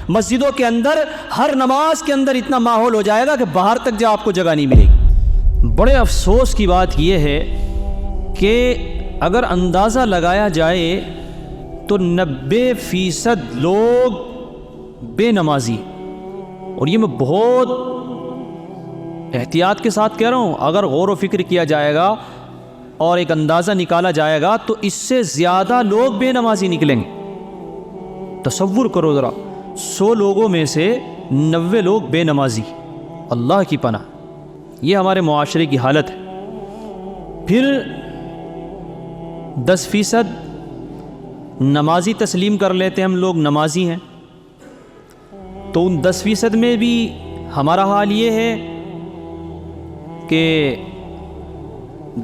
مسجدوں کے اندر ہر نماز کے اندر اتنا ماحول ہو جائے گا کہ باہر تک جا آپ کو جگہ نہیں ملے گی۔ بڑے افسوس کی بات یہ ہے کہ اگر اندازہ لگایا جائے تو 90% لوگ بے نمازی، اور یہ میں بہت احتیاط کے ساتھ کہہ رہا ہوں، اگر غور و فکر کیا جائے گا اور ایک اندازہ نکالا جائے گا تو اس سے زیادہ لوگ بے نمازی نکلیں گے۔ تصور کرو ذرا، 100 لوگوں میں سے 90 لوگ بے نمازی، اللہ کی پناہ، یہ ہمارے معاشرے کی حالت ہے۔ پھر 10% نمازی تسلیم کر لیتے ہیں ہم لوگ نمازی ہیں، تو ان 10% میں بھی ہمارا حال یہ ہے کہ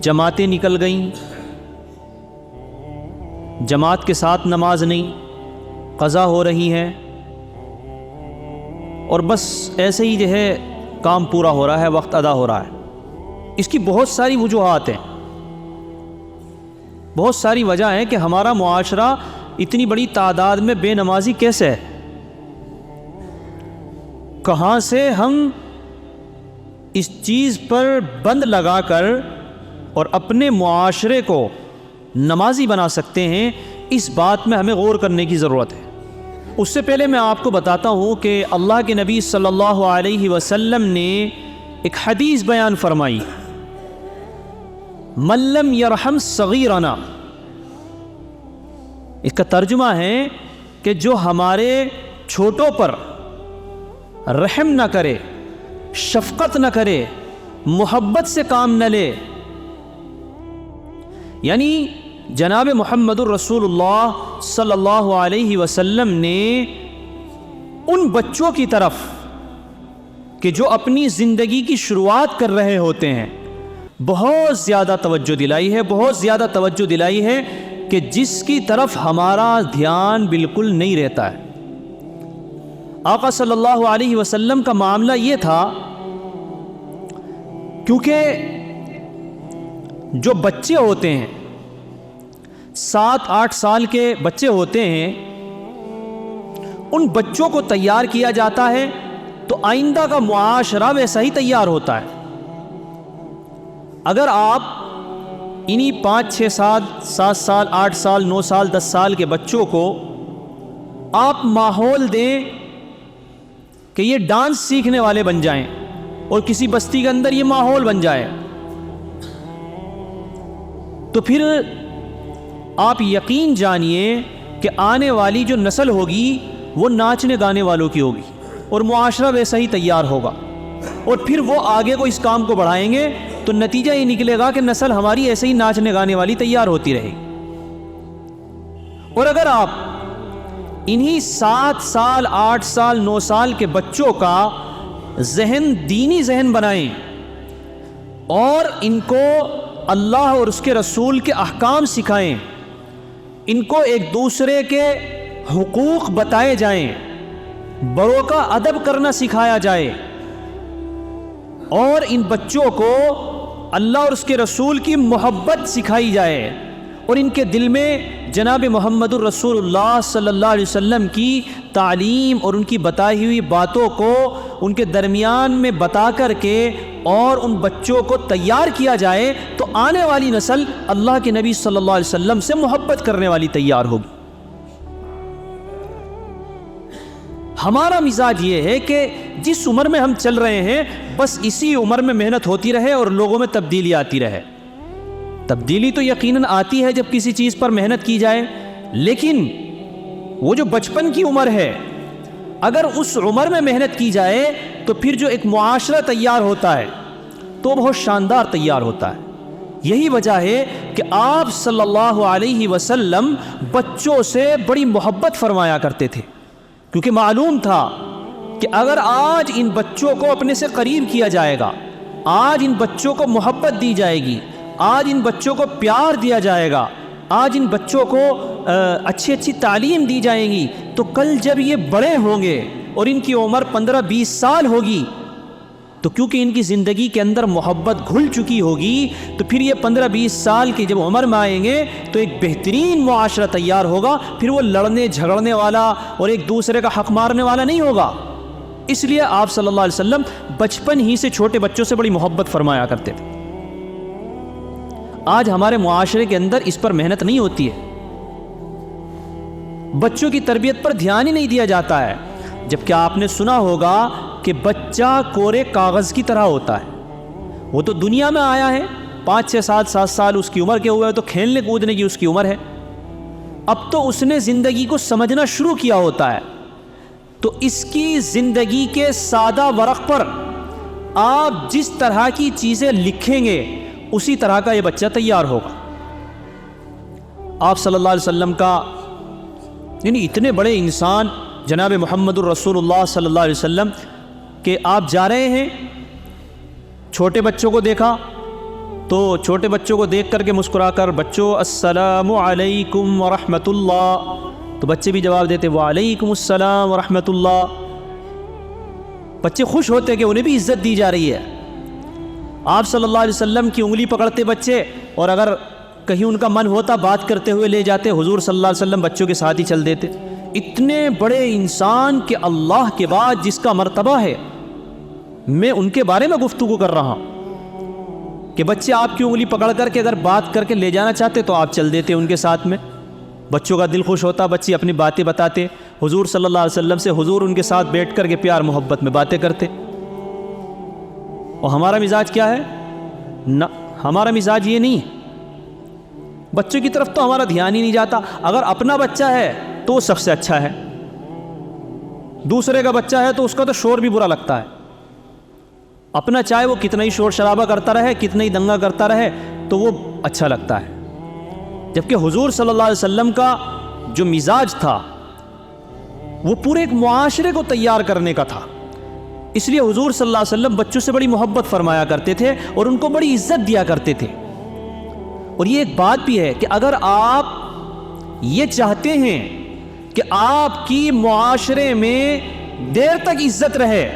جماعتیں نکل گئیں، جماعت کے ساتھ نماز نہیں، قضا ہو رہی ہیں، اور بس ایسے ہی جو ہے کام پورا ہو رہا ہے، وقت ادا ہو رہا ہے۔ اس کی بہت ساری وجوہات ہیں، بہت ساری وجہ ہیں کہ ہمارا معاشرہ اتنی بڑی تعداد میں بے نمازی کیسے ہے، کہاں سے ہم اس چیز پر بند لگا کر اور اپنے معاشرے کو نمازی بنا سکتے ہیں، اس بات میں ہمیں غور کرنے کی ضرورت ہے۔ اس سے پہلے میں آپ کو بتاتا ہوں کہ اللہ کے نبی صلی اللہ علیہ وسلم نے ایک حدیث بیان فرمائی، من لم یرحم صغیرنا، اس کا ترجمہ ہے کہ جو ہمارے چھوٹوں پر رحم نہ کرے، شفقت نہ کرے، محبت سے کام نہ لے، یعنی جناب محمد الرسول اللہ صلی اللہ علیہ وسلم نے ان بچوں کی طرف کہ جو اپنی زندگی کی شروعات کر رہے ہوتے ہیں بہت زیادہ توجہ دلائی ہے، بہت زیادہ توجہ دلائی ہے، کہ جس کی طرف ہمارا دھیان بالکل نہیں رہتا ہے۔ آقا صلی اللہ علیہ وسلم کا معاملہ یہ تھا، کیونکہ جو بچے ہوتے ہیں 7-8 سال کے بچے ہوتے ہیں، ان بچوں کو تیار کیا جاتا ہے تو آئندہ کا معاشرہ ویسا ہی تیار ہوتا ہے۔ اگر آپ انہی 5-6 سال 7 سال 8 سال 9 سال 10 سال کے بچوں کو آپ ماحول دیں کہ یہ ڈانس سیکھنے والے بن جائیں اور کسی بستی کے اندر یہ ماحول بن جائے، تو پھر آپ یقین جانیے کہ آنے والی جو نسل ہوگی وہ ناچنے گانے والوں کی ہوگی اور معاشرہ ویسا ہی تیار ہوگا، اور پھر وہ آگے کو اس کام کو بڑھائیں گے تو نتیجہ یہ نکلے گا کہ نسل ہماری ایسے ہی ناچنے گانے والی تیار ہوتی رہے گی۔ اور اگر آپ انہی 7 سال 8 سال 9 سال کے بچوں کا ذہن دینی ذہن بنائیں اور ان کو اللہ اور اس کے رسول کے احکام سکھائیں، ان کو ایک دوسرے کے حقوق بتائے جائیں، بڑوں کا ادب کرنا سکھایا جائے، اور ان بچوں کو اللہ اور اس کے رسول کی محبت سکھائی جائے، اور ان کے دل میں جناب محمد الرسول اللہ صلی اللہ علیہ وسلم کی تعلیم اور ان کی بتائی ہوئی باتوں کو ان کے درمیان میں بتا کر کے اور ان بچوں کو تیار کیا جائے، تو آنے والی نسل اللہ کے نبی صلی اللہ علیہ وسلم سے محبت کرنے والی تیار ہوگی۔ ہمارا مزاج یہ ہے کہ جس عمر میں ہم چل رہے ہیں بس اسی عمر میں محنت ہوتی رہے اور لوگوں میں تبدیلی آتی رہے۔ تبدیلی تو یقیناً آتی ہے جب کسی چیز پر محنت کی جائے، لیکن وہ جو بچپن کی عمر ہے اگر اس عمر میں محنت کی جائے تو پھر جو ایک معاشرہ تیار ہوتا ہے تو بہت شاندار تیار ہوتا ہے۔ یہی وجہ ہے کہ آپ صلی اللہ علیہ وسلم بچوں سے بڑی محبت فرمایا کرتے تھے، کیونکہ معلوم تھا کہ اگر آج ان بچوں کو اپنے سے قریب کیا جائے گا، آج ان بچوں کو محبت دی جائے گی، آج ان بچوں کو پیار دیا جائے گا، آج ان بچوں کو اچھی تعلیم دی جائے گی، تو کل جب یہ بڑے ہوں گے اور ان کی عمر 15-20 سال ہوگی تو کیونکہ ان کی زندگی کے اندر محبت گھل چکی ہوگی تو پھر یہ 15-20 سال کی جب عمر میں آئیں گے تو ایک بہترین معاشرہ تیار ہوگا، پھر وہ لڑنے جھگڑنے والا اور ایک دوسرے کا حق مارنے والا نہیں ہوگا۔ اس لیے آپ صلی اللہ علیہ وسلم بچپن ہی سے چھوٹے بچوں سے بڑی محبت فرمایا کرتے تھے۔ آج ہمارے معاشرے کے اندر اس پر محنت نہیں ہوتی ہے، بچوں کی تربیت پر دھیان ہی نہیں دیا جاتا ہے، جبکہ آپ نے سنا ہوگا کہ بچہ کورے کاغذ کی طرح ہوتا ہے۔ وہ تو دنیا میں آیا ہے، 5-6-7 سال اس کی عمر کے ہوئے تو کھیلنے کودنے کی اس کی عمر ہے، اب تو اس نے زندگی کو سمجھنا شروع کیا ہوتا ہے، تو اس کی زندگی کے سادہ ورق پر آپ جس طرح کی چیزیں لکھیں گے اسی طرح کا یہ بچہ تیار ہوگا۔ آپ صلی اللہ علیہ وسلم کا یعنی اتنے بڑے انسان جناب محمد الرسول اللہ صلی اللہ علیہ وسلم کہ آپ جا رہے ہیں، چھوٹے بچوں کو دیکھا تو چھوٹے بچوں کو دیکھ کر کے مسکرا کر بچوں السلام علیکم ورحمۃ اللہ، تو بچے بھی جواب دیتے وعلیکم السلام ورحمۃ اللہ۔ بچے خوش ہوتے کہ انہیں بھی عزت دی جا رہی ہے۔ آپ صلی اللہ علیہ وسلم کی انگلی پکڑتے بچے، اور اگر کہیں ان کا من ہوتا بات کرتے ہوئے لے جاتے، حضور صلی اللہ علیہ وسلم بچوں کے ساتھ ہی چل دیتے۔ اتنے بڑے انسان کہ اللہ کے بعد جس کا مرتبہ ہے، میں ان کے بارے میں گفتگو کر رہا ہوں کہ بچے آپ کی انگلی پکڑ کر کے اگر بات کر کے لے جانا چاہتے تو آپ چل دیتے ان کے ساتھ میں، بچوں کا دل خوش ہوتا، بچے اپنی باتیں بتاتے، حضور صلی اللہ علیہ وسلم سے حضور ان کے ساتھ بیٹھ کر کے پیار محبت میں باتیں کرتے۔ اور ہمارا مزاج کیا ہے؟ نہ، ہمارا مزاج یہ نہیں ہے، بچوں کی طرف تو ہمارا دھیان ہی نہیں جاتا۔ اگر اپنا بچہ ہے تو وہ سب سے اچھا ہے، دوسرے کا بچہ ہے تو اس کا تو شور بھی برا لگتا ہے۔ اپنا چاہے وہ کتنا ہی شور شرابہ کرتا رہے، کتنا ہی دنگا کرتا رہے، تو وہ اچھا لگتا ہے۔ جبکہ حضور صلی اللہ علیہ وسلم کا جو مزاج تھا وہ پورے ایک معاشرے کو تیار کرنے کا تھا، اس لیے حضور صلی اللہ علیہ وسلم بچوں سے بڑی محبت فرمایا کرتے تھے اور ان کو بڑی عزت دیا کرتے تھے۔ اور یہ ایک بات بھی ہے کہ اگر آپ یہ چاہتے ہیں کہ آپ کی معاشرے میں دیر تک عزت رہے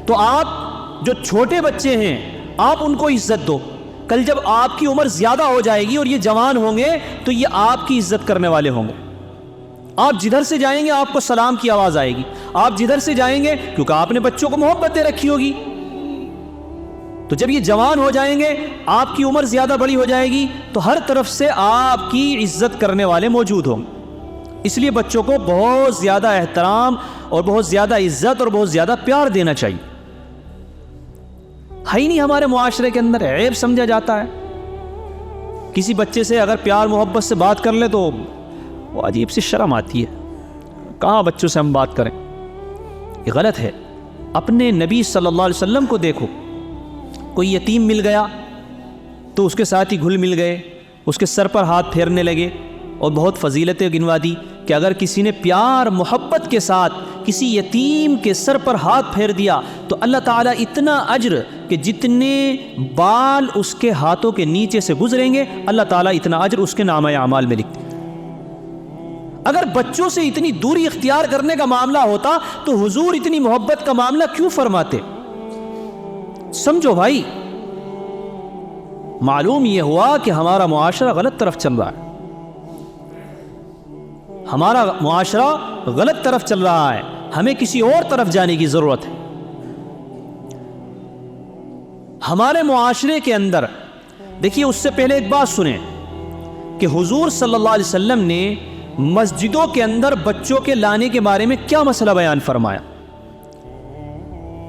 تو آپ جو چھوٹے بچے ہیں آپ ان کو عزت دو۔ کل جب آپ کی عمر زیادہ ہو جائے گی اور یہ جوان ہوں گے تو یہ آپ کی عزت کرنے والے ہوں گے۔ آپ جدھر سے جائیں گے آپ کو سلام کی آواز آئے گی، آپ جدھر سے جائیں گے کیونکہ آپ نے بچوں کو محبت دے رکھی ہوگی، تو جب یہ جوان ہو جائیں گے آپ کی عمر زیادہ بڑی ہو جائے گی تو ہر طرف سے آپ کی عزت کرنے والے موجود ہوں گے۔ اس لیے بچوں کو بہت زیادہ احترام اور بہت زیادہ عزت اور بہت زیادہ پیار دینا چاہیے۔ ہے ہی نہیں ہمارے معاشرے کے اندر، عیب سمجھا جاتا ہے۔ کسی بچے سے اگر پیار محبت سے بات کر لے تو وہ عجیب سی شرم آتی ہے، کہاں بچوں سے ہم بات کریں، یہ غلط ہے۔ اپنے نبی صلی اللہ علیہ وسلم کو دیکھو، کوئی یتیم مل گیا تو اس کے ساتھ ہی گھل مل گئے، اس کے سر پر ہاتھ پھیرنے لگے اور بہت فضیلتیں گنوا دی کہ اگر کسی نے پیار محبت کے ساتھ کسی یتیم کے سر پر ہاتھ پھیر دیا تو اللہ تعالیٰ اتنا اجر کہ جتنے بال اس کے ہاتھوں کے نیچے سے گزریں گے اللہ تعالیٰ اتنا اجر اس کے نامہ اعمال میں لکھتے۔ اگر بچوں سے اتنی دوری اختیار کرنے کا معاملہ ہوتا تو حضور اتنی محبت کا معاملہ کیوں فرماتے؟ سمجھو بھائی، معلوم یہ ہوا کہ ہمارا معاشرہ غلط طرف چل رہا ہے، ہمارا معاشرہ غلط طرف چل رہا ہے، ہمیں کسی اور طرف جانے کی ضرورت ہے۔ ہمارے معاشرے کے اندر دیکھیے، اس سے پہلے ایک بات سنیں کہ حضور صلی اللہ علیہ وسلم نے مسجدوں کے اندر بچوں کے لانے کے بارے میں کیا مسئلہ بیان فرمایا؟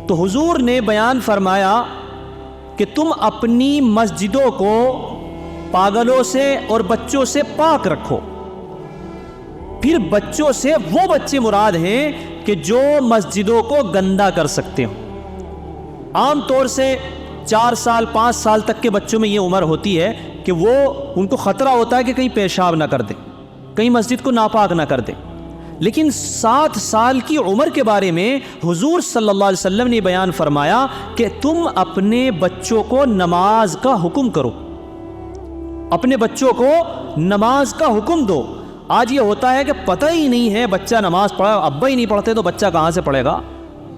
تو حضور نے بیان فرمایا کہ تم اپنی مسجدوں کو پاگلوں سے اور بچوں سے پاک رکھو۔ پھر بچوں سے وہ بچے مراد ہیں کہ جو مسجدوں کو گندا کر سکتے ہوں۔ عام طور سے 4 سال 5 سال تک کے بچوں میں یہ عمر ہوتی ہے کہ وہ ان کو خطرہ ہوتا ہے کہ کہیں پیشاب نہ کر دیں، کہیں مسجد کو ناپاک نہ کر دیں۔ لیکن 7 سال کی عمر کے بارے میں حضور صلی اللہ علیہ وسلم نے بیان فرمایا کہ تم اپنے بچوں کو نماز کا حکم کرو، اپنے بچوں کو نماز کا حکم دو۔ آج یہ ہوتا ہے کہ پتہ ہی نہیں ہے بچہ نماز پڑھا، ابا ہی نہیں پڑھتے تو بچہ کہاں سے پڑھے گا،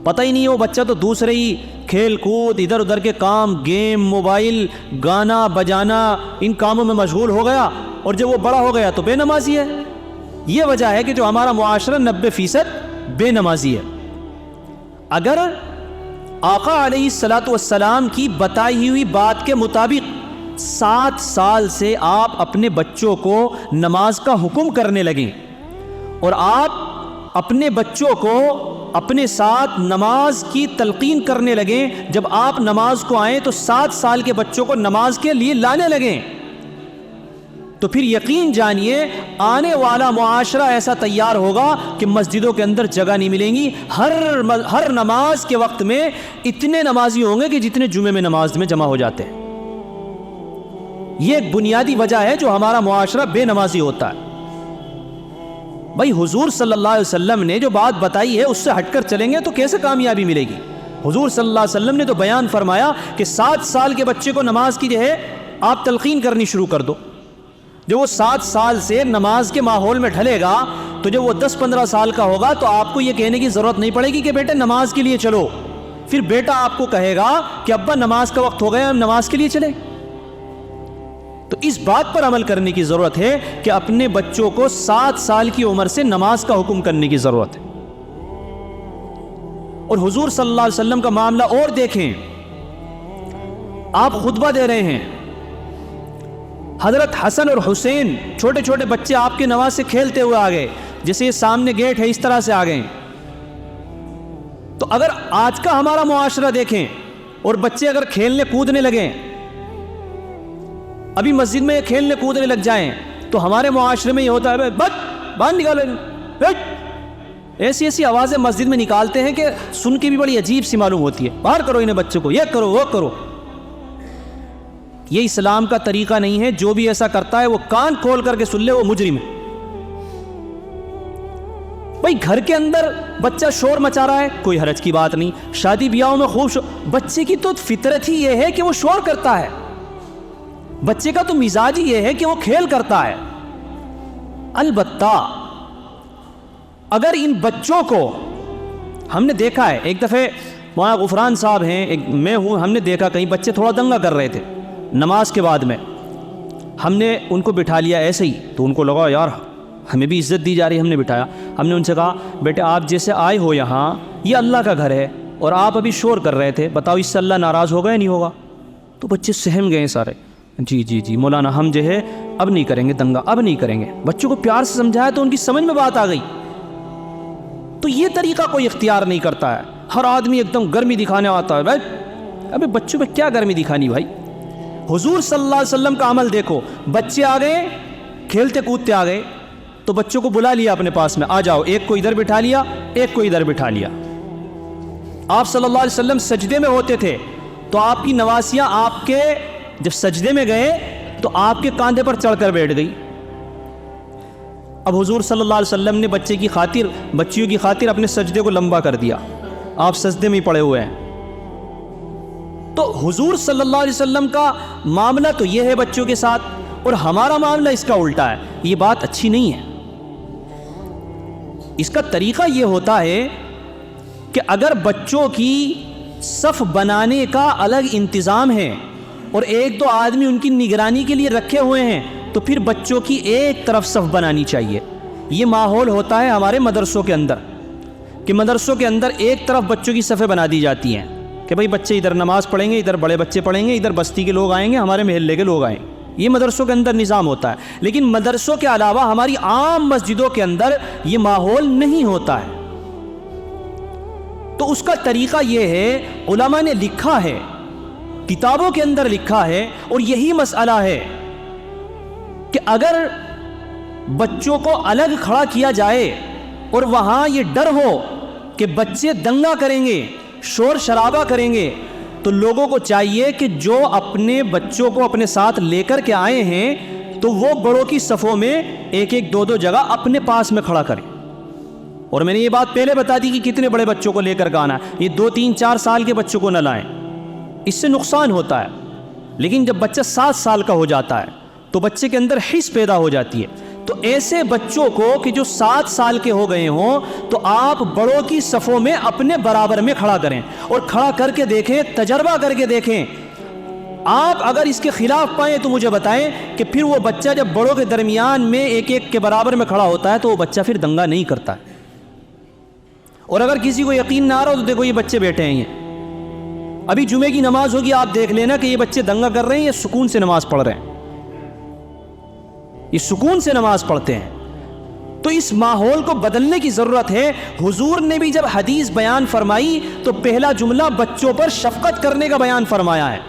پتہ ہی نہیں ہے وہ بچہ تو دوسرے ہی کھیل کود، ادھر ادھر کے کام، گیم، موبائل، گانا بجانا، ان کاموں میں مشغول ہو گیا، اور جب وہ بڑا ہو گیا تو بے نمازی ہے۔ یہ وجہ ہے کہ جو ہمارا معاشرہ 90% بے نمازی ہے۔ اگر آقا علیہ الصلاۃ والسلام کی بتائی ہوئی بات کے مطابق 7 سال سے آپ اپنے بچوں کو نماز کا حکم کرنے لگیں، اور آپ اپنے بچوں کو اپنے ساتھ نماز کی تلقین کرنے لگیں، جب آپ نماز کو آئیں تو 7 سال کے بچوں کو نماز کے لیے لانے لگیں، تو پھر یقین جانیے آنے والا معاشرہ ایسا تیار ہوگا کہ مسجدوں کے اندر جگہ نہیں ملیں گی۔ ہر نماز کے وقت میں اتنے نمازی ہوں گے کہ جتنے جمعے میں نماز میں جمع ہو جاتے ہیں۔ یہ ایک بنیادی وجہ ہے جو ہمارا معاشرہ بے نمازی ہوتا ہے۔ بھائی حضور صلی اللہ علیہ وسلم نے جو بات بتائی ہے اس سے ہٹ کر چلیں گے تو کیسے کامیابی ملے گی؟ حضور صلی اللہ علیہ وسلم نے تو بیان فرمایا کہ 7 سال کے بچے کو نماز کی جو ہے آپ تلقین کرنی شروع کر دو۔ جب وہ 7 سال سے نماز کے ماحول میں ڈھلے گا تو جب وہ 10-15 سال کا ہوگا تو آپ کو یہ کہنے کی ضرورت نہیں پڑے گی کہ بیٹے نماز کے لیے چلو، پھر بیٹا آپ کو کہے گا کہ ابا نماز کا وقت ہو گیا، ہم نماز کے لیے چلیں۔ تو اس بات پر عمل کرنے کی ضرورت ہے کہ اپنے بچوں کو 7 سال کی عمر سے نماز کا حکم کرنے کی ضرورت ہے۔ اور حضور صلی اللہ علیہ وسلم کا معاملہ اور دیکھیں، آپ خطبہ دے رہے ہیں، حضرت حسن اور حسین چھوٹے چھوٹے بچے آپ کے نماز سے کھیلتے ہوئے آ گئے، جیسے یہ سامنے گیٹ ہے اس طرح سے آ گئے۔ تو اگر آج کا ہمارا معاشرہ دیکھیں اور بچے اگر کھیلنے کودنے لگیں، ابھی مسجد میں یہ کھیلنے کودنے لگ جائیں، تو ہمارے معاشرے میں یہ ہوتا ہے باہر نکالو، ایسی ایسی آوازیں مسجد میں نکالتے ہیں کہ سن کے بھی بڑی عجیب سی معلوم ہوتی ہے، باہر کرو انہیں بچوں کو، یہ کرو وہ کرو۔ یہ اسلام کا طریقہ نہیں ہے، جو بھی ایسا کرتا ہے وہ کان کھول کر کے سن لے، وہ مجرم ہے۔ بھائی گھر کے اندر بچہ شور مچا رہا ہے، کوئی حرج کی بات نہیں، شادی بیاہوں میں خوب بچے کی تو فطرت ہی یہ ہے کہ وہ شور کرتا ہے، بچے کا تو مزاج ہی یہ ہے کہ وہ کھیل کرتا ہے۔ البتہ اگر ان بچوں کو ہم نے دیکھا ہے، ایک دفعہ وہاں غفران صاحب ہیں، میں ہوں، ہم نے دیکھا کہیں بچے تھوڑا دنگا کر رہے تھے نماز کے بعد میں، ہم نے ان کو بٹھا لیا ایسے ہی، تو ان کو لگا یار ہمیں بھی عزت دی جا رہی ہے، ہم نے بٹھایا، ہم نے ان سے کہا بیٹے آپ جیسے آئے ہو یہاں، یہ اللہ کا گھر ہے اور آپ ابھی شور کر رہے تھے، بتاؤ اس سے اللہ ناراض ہوگا یا نہیں ہوگا؟ تو بچے سہم گئے سارے، جی مولانا ہم جو ہے اب نہیں کریں گے دنگا، اب نہیں کریں گے۔ بچوں کو پیار سے سمجھایا تو ان کی سمجھ میں بات آ گئی۔ تو یہ طریقہ کوئی اختیار نہیں کرتا ہے، ہر آدمی ایک دم گرمی دکھانے آتا ہے۔ بھائی ابے بچوں پہ کیا گرمی دکھانی بھائی؟ حضور صلی اللہ علیہ وسلم کا عمل دیکھو، بچے آ گئے کھیلتے کودتے آ گئے تو بچوں کو بلا لیا اپنے پاس میں، آ جاؤ، ایک کو ادھر بٹھا لیا ایک کو ادھر بٹھا لیا۔ آپ صلی اللہ علیہ وسلم سجدے میں ہوتے تھے تو آپ کی نواسیاں آپ کے جب سجدے میں گئے تو آپ کے کاندھے پر چڑھ کر بیٹھ گئی۔ اب حضور صلی اللہ علیہ وسلم نے بچیوں کی خاطر اپنے سجدے کو لمبا کر دیا، آپ سجدے میں ہی پڑے ہوئے ہیں۔ تو حضور صلی اللہ علیہ وسلم کا معاملہ تو یہ ہے بچوں کے ساتھ، اور ہمارا معاملہ اس کا الٹا ہے۔ یہ بات اچھی نہیں ہے۔ اس کا طریقہ یہ ہوتا ہے کہ اگر بچوں کی صف بنانے کا الگ انتظام ہے اور 1-2 آدمی ان کی نگرانی کے لیے رکھے ہوئے ہیں تو پھر بچوں کی ایک طرف صف بنانی چاہیے۔ یہ ماحول ہوتا ہے ہمارے مدرسوں کے اندر کہ مدرسوں کے اندر ایک طرف بچوں کی صفیں بنا دی جاتی ہیں کہ بھائی بچے ادھر نماز پڑھیں گے، ادھر بڑے بچے پڑھیں گے، ادھر بستی کے لوگ آئیں گے، ہمارے محلے کے لوگ آئیں گے۔ یہ مدرسوں کے اندر نظام ہوتا ہے، لیکن مدرسوں کے علاوہ ہماری عام مسجدوں کے اندر یہ ماحول نہیں ہوتا ہے۔ تو اس کا طریقہ یہ ہے، علماء نے لکھا ہے، کتابوں کے اندر لکھا ہے، اور یہی مسئلہ ہے کہ اگر بچوں کو الگ کھڑا کیا جائے اور وہاں یہ ڈر ہو کہ بچے دنگا کریں گے، شور شرابہ کریں گے، تو لوگوں کو چاہیے کہ جو اپنے بچوں کو اپنے ساتھ لے کر کے آئے ہیں تو وہ بڑوں کی صفوں میں 1-2 جگہ اپنے پاس میں کھڑا کریں۔ اور میں نے یہ بات پہلے بتا دی کہ کتنے بڑے بچوں کو لے کر آنا ہے، یہ 2-3-4 سال کے بچوں کو نہ لائیں، اس سے نقصان ہوتا ہے۔ لیکن جب بچہ 7 سال کا ہو جاتا ہے تو بچے کے اندر حس پیدا ہو جاتی ہے، تو ایسے بچوں کو کہ جو 7 سال کے ہو گئے ہوں تو آپ بڑوں کی صفوں میں اپنے برابر میں کھڑا کریں اور کھڑا کر کے دیکھیں، تجربہ کر کے دیکھیں. آپ اگر اس کے خلاف پائیں تو مجھے بتائیں کہ پھر وہ بچہ جب بڑوں کے درمیان میں ایک ایک کے برابر میں کھڑا ہوتا ہے تو وہ بچہ پھر دنگا نہیں کرتا ہے. اور اگر کسی کو یقین نہ آ رہا ہو تو دیکھو یہ بچے بیٹھے ہیں، ابھی جمعے کی نماز ہوگی، آپ دیکھ لینا کہ یہ بچے دنگا کر رہے ہیں یا سکون سے نماز پڑھ رہے ہیں. یہ سکون سے نماز پڑھتے ہیں. تو اس ماحول کو بدلنے کی ضرورت ہے. حضور نے بھی جب حدیث بیان فرمائی تو پہلا جملہ بچوں پر شفقت کرنے کا بیان فرمایا ہے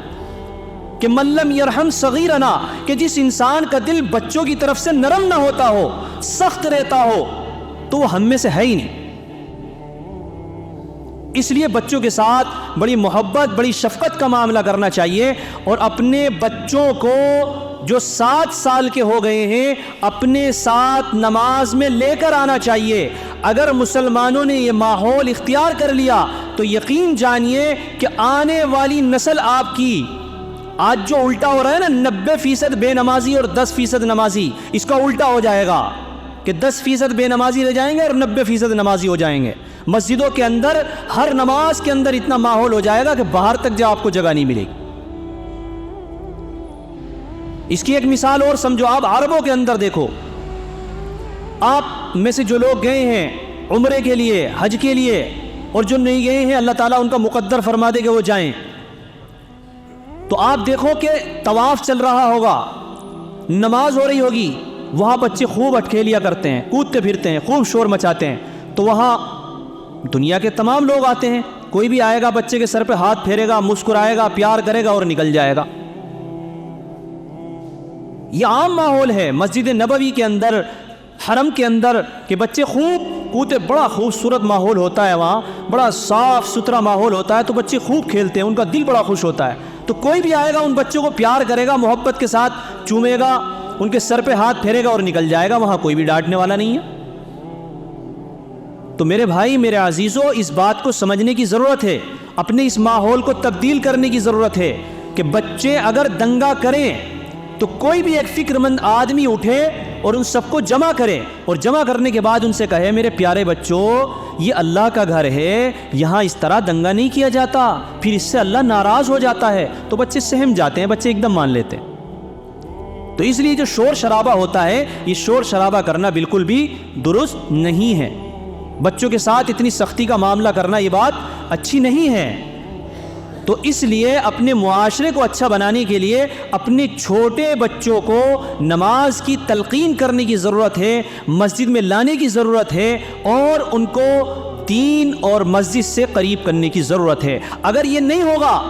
کہ من لم یرحم صغیرنا، کہ جس انسان کا دل بچوں کی طرف سے نرم نہ ہوتا ہو، سخت رہتا ہو، تو وہ ہم میں سے ہے ہی نہیں. اس لیے بچوں کے ساتھ بڑی محبت، بڑی شفقت کا معاملہ کرنا چاہیے اور اپنے بچوں کو جو 7 سال کے ہو گئے ہیں اپنے ساتھ نماز میں لے کر آنا چاہیے. اگر مسلمانوں نے یہ ماحول اختیار کر لیا تو یقین جانیے کہ آنے والی نسل آپ کی، آج جو الٹا ہو رہا ہے نا 90% بے نمازی اور 10% نمازی، اس کا الٹا ہو جائے گا کہ 10% بے نمازی رہ جائیں گے اور 90% نمازی ہو جائیں گے. مسجدوں کے اندر ہر نماز کے اندر اتنا ماحول ہو جائے گا کہ باہر تک جا آپ کو جگہ نہیں ملے گی. اس کی ایک مثال اور سمجھو، آپ عربوں کے اندر دیکھو، آپ میں سے جو لوگ گئے ہیں عمرے کے لیے، حج کے لیے، اور جو نہیں گئے ہیں اللہ تعالیٰ ان کا مقدر فرما دے کہ وہ جائیں، تو آپ دیکھو کہ طواف چل رہا ہوگا، نماز ہو رہی ہوگی، وہاں بچے خوب اٹکھیلیاں کرتے ہیں، کودتے پھرتے ہیں، خوب شور مچاتے ہیں. تو وہاں دنیا کے تمام لوگ آتے ہیں، کوئی بھی آئے گا بچے کے سر پہ ہاتھ پھیرے گا، مسکرائے گا، پیار کرے گا اور نکل جائے گا. یہ عام ماحول ہے مسجد نبوی کے اندر، حرم کے اندر، کہ بچے خوب کودتے، بڑا خوبصورت ماحول ہوتا ہے وہاں، بڑا صاف ستھرا ماحول ہوتا ہے، تو بچے خوب کھیلتے ہیں، ان کا دل بڑا خوش ہوتا ہے. تو کوئی بھی آئے گا ان بچوں کو پیار کرے گا، محبت کے ساتھ چومے گا، ان کے سر پہ ہاتھ پھیرے گا اور نکل جائے گا، وہاں کوئی بھی ڈانٹنے والا نہیں ہے. تو میرے بھائی، میرے عزیزوں، اس بات کو سمجھنے کی ضرورت ہے، اپنے اس ماحول کو تبدیل کرنے کی ضرورت ہے کہ بچے اگر دنگا کریں تو کوئی بھی ایک فکر مند آدمی اٹھے اور ان سب کو جمع کرے، اور جمع کرنے کے بعد ان سے کہے میرے پیارے بچوں، یہ اللہ کا گھر ہے، یہاں اس طرح دنگا نہیں کیا جاتا، پھر اس سے اللہ ناراض ہو جاتا ہے. تو بچے سہم جاتے ہیں، بچے ایک دم مان لیتے ہیں. تو اس لیے جو شور شرابہ ہوتا ہے، یہ شور شرابہ کرنا بالکل بھی درست نہیں ہے. بچوں کے ساتھ اتنی سختی کا معاملہ کرنا یہ بات اچھی نہیں ہے. تو اس لیے اپنے معاشرے کو اچھا بنانے کے لیے اپنے چھوٹے بچوں کو نماز کی تلقین کرنے کی ضرورت ہے، مسجد میں لانے کی ضرورت ہے، اور ان کو دین اور مسجد سے قریب کرنے کی ضرورت ہے. اگر یہ نہیں ہوگا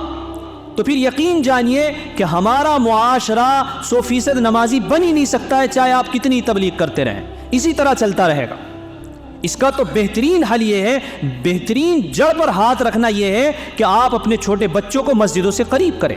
تو پھر یقین جانیے کہ ہمارا معاشرہ 100% نمازی بن ہی نہیں سکتا ہے، چاہے آپ کتنی تبلیغ کرتے رہیں، اسی طرح چلتا رہے گا. اس کا تو بہترین حل یہ ہے، بہترین جڑ پر ہاتھ رکھنا یہ ہے کہ آپ اپنے چھوٹے بچوں کو مسجدوں سے قریب کریں.